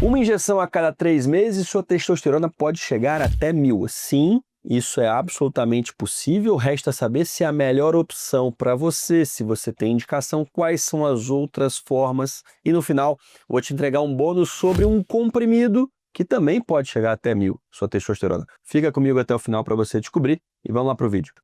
Uma injeção a cada 3 meses, sua testosterona pode chegar até 1000. Sim, isso é absolutamente possível. Resta saber se é a melhor opção para você, se você tem indicação, quais são as outras formas. E no final, vou te entregar um bônus sobre um comprimido que também pode chegar até 1000, sua testosterona. Fica comigo até o final para você descobrir e vamos lá para o vídeo.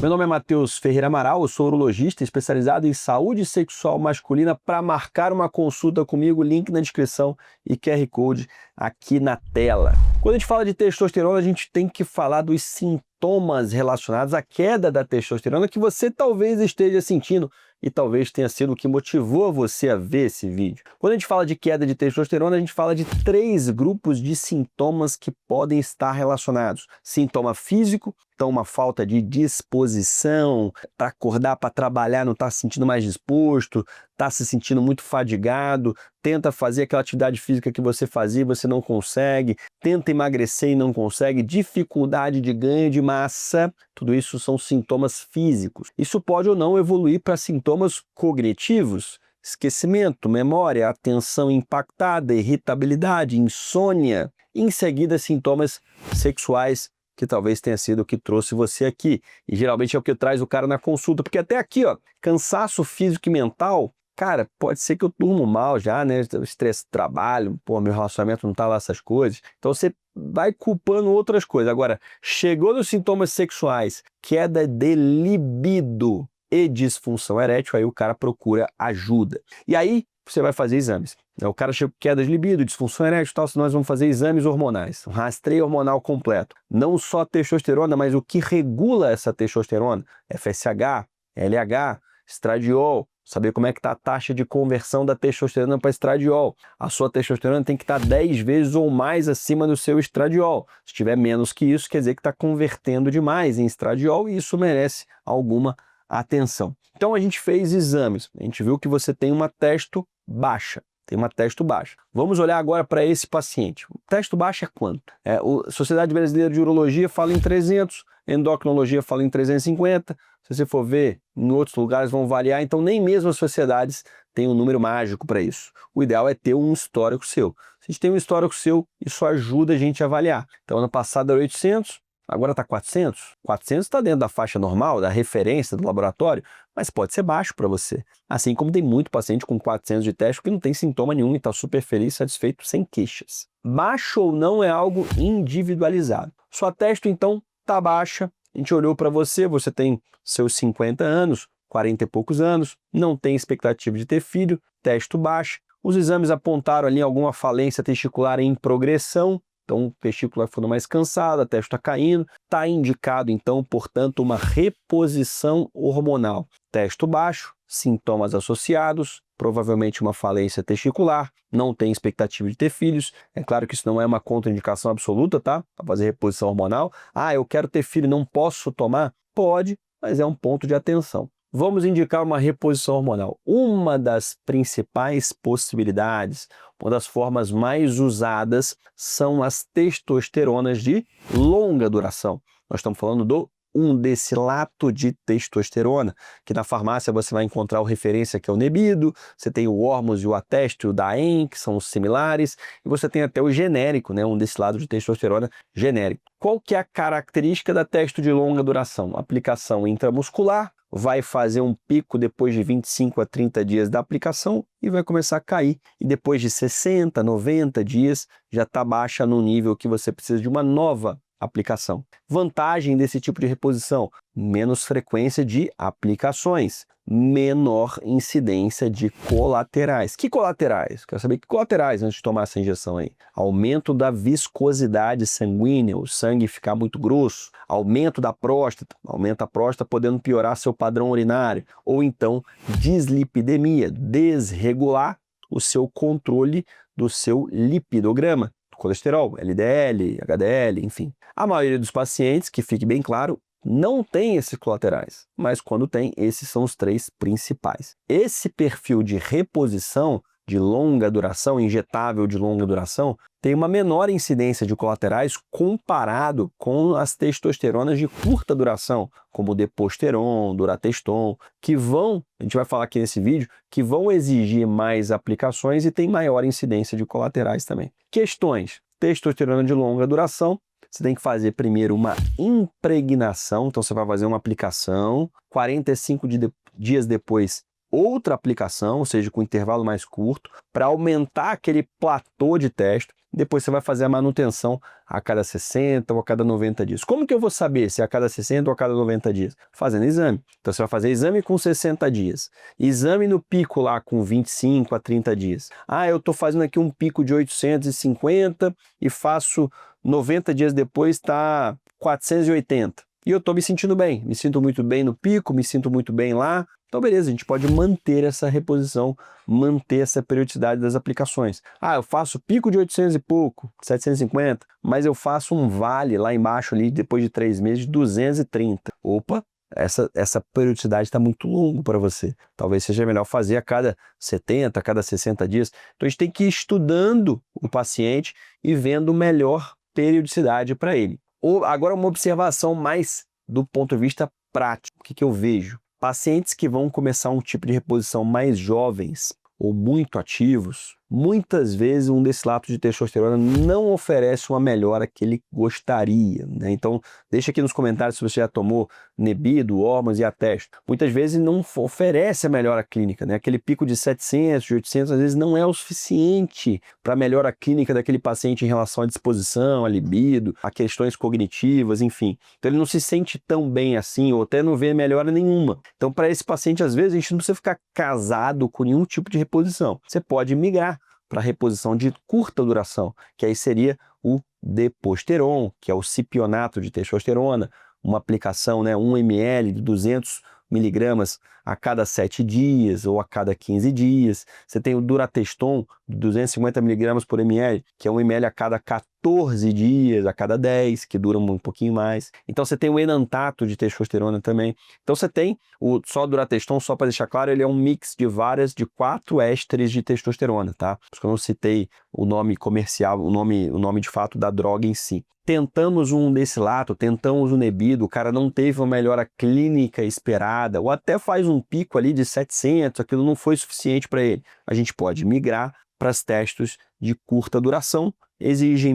Meu nome é Matheus Ferreira Amaral, eu sou urologista especializado em saúde sexual masculina. Para marcar uma consulta comigo, link na descrição e QR Code aqui na tela. Quando a gente fala de testosterona, a gente tem que falar dos sintomas relacionados à queda da testosterona que você talvez esteja sentindo e talvez tenha sido o que motivou você a ver esse vídeo. Quando a gente fala de queda de testosterona, a gente fala de 3 grupos de sintomas que podem estar relacionados. Sintoma físico, então uma falta de disposição para acordar, para trabalhar, não está se sentindo mais disposto, está se sentindo muito fadigado, tenta fazer aquela atividade física que você fazia e você não consegue, tenta emagrecer e não consegue, dificuldade de ganho de massa, tudo isso são sintomas físicos. Isso pode ou não evoluir para sintomas cognitivos, esquecimento, memória, atenção impactada, irritabilidade, insônia, e em seguida sintomas sexuais, que talvez tenha sido o que trouxe você aqui. E geralmente é o que traz o cara na consulta, porque até aqui, ó, cansaço físico e mental, cara, pode ser que eu durmo mal já, né? Estresse do trabalho, pô, meu relacionamento não tá lá essas coisas. Então você vai culpando outras coisas. Agora, chegou nos sintomas sexuais, queda de libido e disfunção erétil, aí o cara procura ajuda. E aí você vai fazer exames. O cara chega com queda de libido, disfunção erétil e tal, nós vamos fazer exames hormonais, um rastreio hormonal completo. Não só testosterona, mas o que regula essa testosterona, FSH, LH, estradiol, saber como é que está a taxa de conversão da testosterona para estradiol. A sua testosterona tem que estar 10 vezes ou mais acima do seu estradiol. Se tiver menos que isso, quer dizer que está convertendo demais em estradiol e isso merece alguma atenção. Então a gente fez exames, a gente viu que você tem uma testo baixa. Tem uma testo baixa. Vamos olhar agora para esse paciente. O testo baixo é quanto? A Sociedade Brasileira de Urologia fala em 300, endocrinologia fala em 350. Se você for ver, em outros lugares vão variar, então nem mesmo as sociedades têm um número mágico para isso. O ideal é ter um histórico seu. Se a gente tem um histórico seu, isso ajuda a gente a avaliar. Então, ano passado era 800, agora está 400. 400 está dentro da faixa normal, da referência do laboratório, mas pode ser baixo para você. Assim como tem muito paciente com 400 de teste que não tem sintoma nenhum e está super feliz, satisfeito, sem queixas. Baixo ou não é algo individualizado. Sua testo, então, está baixa. A gente olhou para você, você tem seus 50 anos, 40 e poucos anos, não tem expectativa de ter filho, testo baixo. Os exames apontaram ali alguma falência testicular em progressão, então o testículo ficando mais cansado, a testo está caindo, está indicado então, portanto, uma reposição hormonal. Testo baixo, sintomas associados, provavelmente uma falência testicular, não tem expectativa de ter filhos. É claro que isso não é uma contraindicação absoluta, tá? Para fazer reposição hormonal. Ah, eu quero ter filho, não posso tomar? Pode, mas é um ponto de atenção. Vamos indicar uma reposição hormonal. Uma das principais possibilidades, uma das formas mais usadas são as testosteronas de longa duração. Nós estamos falando do undecilato de testosterona, que na farmácia você vai encontrar o referência que é o Nebido, você tem o Ormus e o Atesto e o Daen, que são os similares, e você tem até o genérico, né, undecilato de testosterona genérico. Qual que é a característica da testo de longa duração? Aplicação intramuscular, vai fazer um pico depois de 25 a 30 dias da aplicação e vai começar a cair. E depois de 60, 90 dias já está baixa no nível que você precisa de uma nova aplicação. Vantagem desse tipo de reposição: menos frequência de aplicações, menor incidência de colaterais. Que colaterais? Quero saber que colaterais antes de tomar essa injeção aí. Aumento da viscosidade sanguínea, o sangue ficar muito grosso, aumento da próstata, aumenta a próstata podendo piorar seu padrão urinário, ou então dislipidemia, desregular o seu controle do seu lipidograma, colesterol, LDL, HDL, enfim. A maioria dos pacientes, que fique bem claro, não tem esses colaterais, mas quando tem, esses são os 3 principais. Esse perfil de reposição de longa duração, injetável de longa duração, tem uma menor incidência de colaterais comparado com as testosteronas de curta duração, como o Deposteron, Durateston, que vão, a gente vai falar aqui nesse vídeo, que vão exigir mais aplicações e tem maior incidência de colaterais também. Questões: testosterona de longa duração, você tem que fazer primeiro uma impregnação, então você vai fazer uma aplicação, 45 dias depois outra aplicação, ou seja, com intervalo mais curto, para aumentar aquele platô de testo. Depois você vai fazer a manutenção a cada 60 ou a cada 90 dias. Como que eu vou saber se é a cada 60 ou a cada 90 dias? Fazendo exame. Então você vai fazer exame com 60 dias, exame no pico lá com 25 a 30 dias. Ah, eu estou fazendo aqui um pico de 850 e faço 90 dias depois está 480. E eu estou me sentindo bem, me sinto muito bem no pico, me sinto muito bem lá. Então, beleza, a gente pode manter essa reposição, manter essa periodicidade das aplicações. Ah, eu faço pico de 800 e pouco, 750, mas eu faço um vale lá embaixo, ali, depois de 3 meses, de 230. Opa, essa periodicidade está muito longa para você. Talvez seja melhor fazer a cada 70, a cada 60 dias. Então, a gente tem que ir estudando o paciente e vendo melhor periodicidade para ele. Agora, uma observação mais do ponto de vista prático. O que eu vejo? Pacientes que vão começar um tipo de reposição mais jovens ou muito ativos, muitas vezes um destilato de testosterona não oferece uma melhora que ele gostaria, né? Então, deixa aqui nos comentários se você já tomou Nebido, Hormos e Atesto. Muitas vezes não oferece a melhora clínica, né? Aquele pico de 700, de 800, às vezes não é o suficiente para a melhora clínica daquele paciente em relação à disposição, à libido, a questões cognitivas, enfim. Então, ele não se sente tão bem assim, ou até não vê melhora nenhuma. Então, para esse paciente, às vezes, a gente não precisa ficar casado com nenhum tipo de reposição. Você pode migrar para reposição de curta duração, que aí seria o Deposteron, que é o cipionato de testosterona, uma aplicação, né, 1 ml de 200 miligramas a cada 7 dias ou a cada 15 dias. Você tem o Durateston, de 250 miligramas por ml, que é 1 ml a cada 14 dias, a cada 10, que dura um pouquinho mais. Então você tem o enantato de testosterona também. Então você tem o só Durateston, só para deixar claro, ele é um mix de 4 ésteres de testosterona, tá? Por isso que eu não citei o nome comercial, o nome de fato da droga em si. Tentamos um destilato, tentamos um Nebido, o cara não teve uma melhora clínica esperada, ou até faz um pico ali de 700, aquilo não foi suficiente para ele. A gente pode migrar para os testes de curta duração, exigem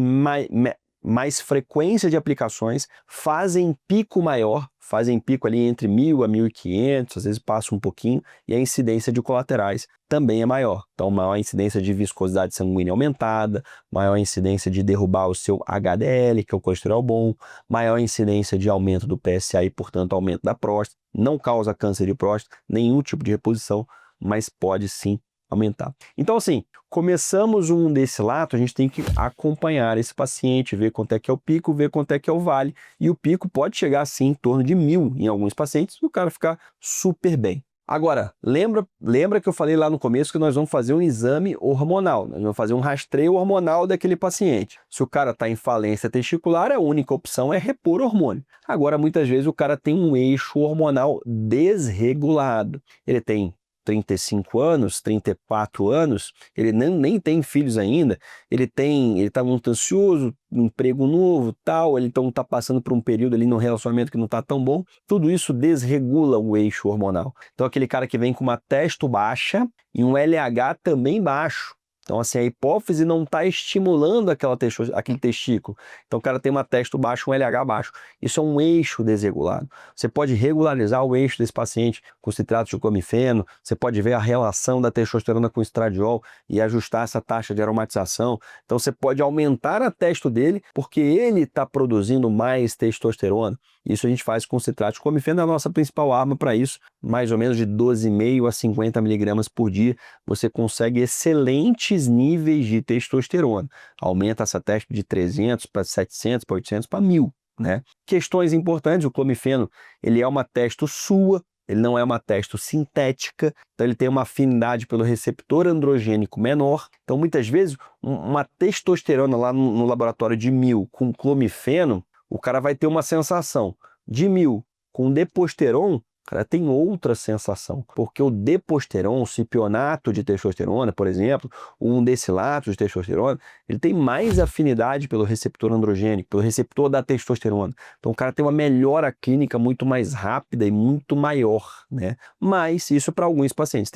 mais frequência de aplicações, fazem pico maior, fazem pico ali entre 1.000 a 1.500, às vezes passa um pouquinho, e a incidência de colaterais também é maior. Então, maior incidência de viscosidade sanguínea aumentada, maior incidência de derrubar o seu HDL, que é o colesterol bom, maior incidência de aumento do PSA e, portanto, aumento da próstata. Não causa câncer de próstata, nenhum tipo de reposição, mas pode sim aumentar. Então, assim, começamos um destilato, a gente tem que acompanhar esse paciente, ver quanto é que é o pico, ver quanto é que é o vale, e o pico pode chegar, assim, em torno de 1.000 em alguns pacientes, e o cara ficar super bem. Agora, lembra que eu falei lá no começo que nós vamos fazer um exame hormonal, nós vamos fazer um rastreio hormonal daquele paciente. Se o cara está em falência testicular, a única opção é repor hormônio. Agora, muitas vezes o cara tem um eixo hormonal desregulado, ele tem 35 anos, 34 anos, ele nem tem filhos ainda, ele está muito ansioso, um emprego novo, tal, ele então está passando por um período ali no relacionamento que não está tão bom, tudo isso desregula o eixo hormonal. Então aquele cara que vem com uma testo baixa e um LH também baixo, então, assim, a hipófise não está estimulando aquele testículo. Então, o cara tem uma testo baixa, um LH baixo. Isso é um eixo desregulado. Você pode regularizar o eixo desse paciente com citrato de clomifeno, você pode ver a relação da testosterona com o estradiol e ajustar essa taxa de aromatização. Então, você pode aumentar a testo dele porque ele está produzindo mais testosterona. Isso a gente faz com citrato de clomifeno, é a nossa principal arma para isso. Mais ou menos de 12,5 a 50 miligramas por dia, você consegue excelentes níveis de testosterona. Aumenta essa testo de 300 para 700, para 800, para 1.000, né? Questões importantes, o clomifeno, ele é uma testo sua, ele não é uma testo sintética, então ele tem uma afinidade pelo receptor androgênico menor. Então, muitas vezes, uma testosterona lá no laboratório de 1.000 com clomifeno, o cara vai ter uma sensação de 1.000 com Deposteron, cara tem outra sensação, porque o deposteron, o cipionato de testosterona, por exemplo, o undecilato de testosterona, ele tem mais afinidade pelo receptor androgênico, pelo receptor da testosterona. Então o cara tem uma melhora clínica muito mais rápida e muito maior, né? Mas isso para alguns pacientes.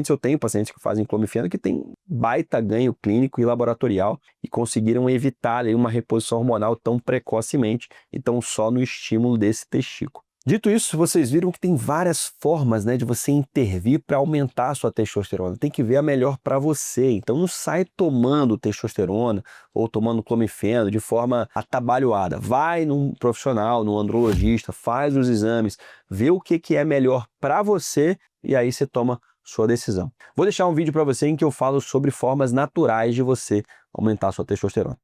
Eu tenho pacientes que fazem clomifeno que tem baita ganho clínico e laboratorial e conseguiram evitar ali uma reposição hormonal tão precocemente, então só no estímulo desse testículo. Dito isso, vocês viram que tem várias formas, né, de você intervir para aumentar a sua testosterona. Tem que ver a melhor para você. Então não sai tomando testosterona ou tomando clomifeno de forma atabalhoada. Vai num profissional, num andrologista, faz os exames, vê o que é melhor para você e aí você toma sua decisão. Vou deixar um vídeo para você em que eu falo sobre formas naturais de você aumentar a sua testosterona.